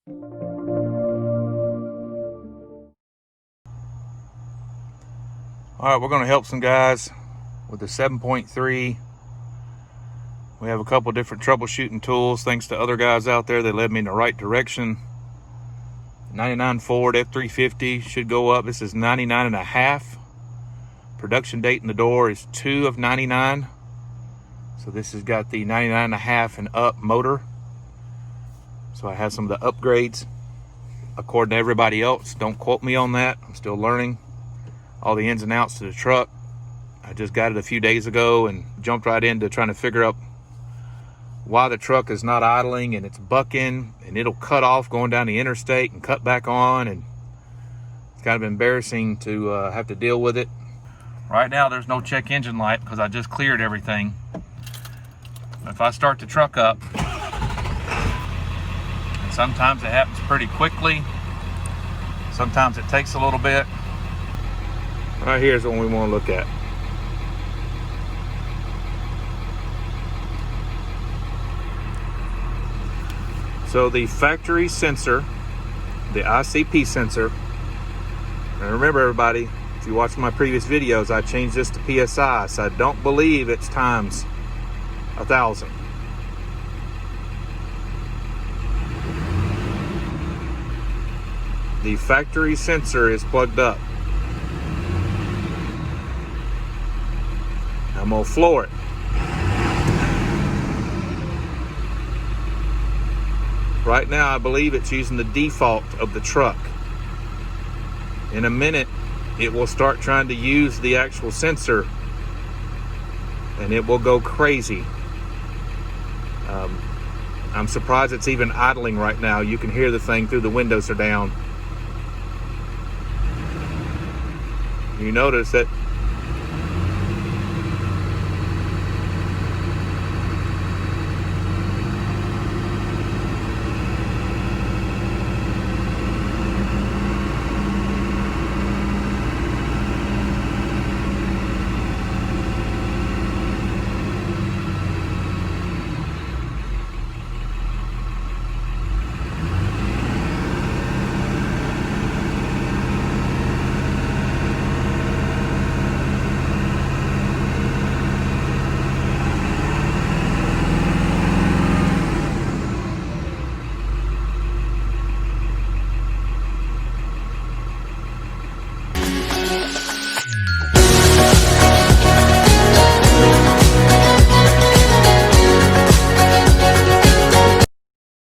All right, we're going to help some guys with the 7.3. We have a couple different troubleshooting tools thanks to other guys out there that led me in the right direction. 99 Ford F350 should go up. This is 99.5. Production date in the door is 2/99. So this has got the 99.5 and up motor. So I have some of the upgrades according to everybody else. Don't quote me on that. I'm still learning all the ins and outs to the truck. I just got it a few days ago and jumped right into trying to figure out why the truck is not idling, and it's bucking and it'll cut off going down the interstate and cut back on, and it's kind of embarrassing to have to deal with it. Right now there's no check engine light because I just cleared everything. If I start the truck up, and sometimes it happens pretty quickly, sometimes it takes a little bit. Right here's what we want to look at. So the factory sensor, the ICP sensor, and remember everybody, if you watch my previous videos, I changed this to PSI, so I don't believe it's times 1,000. The factory sensor is plugged up. I'm gonna floor it. Right now, I believe it's using the default of the truck. In a minute, it will start trying to use the actual sensor, and it will go crazy. I'm surprised it's even idling right now. You can hear the thing through the windows are down. You notice that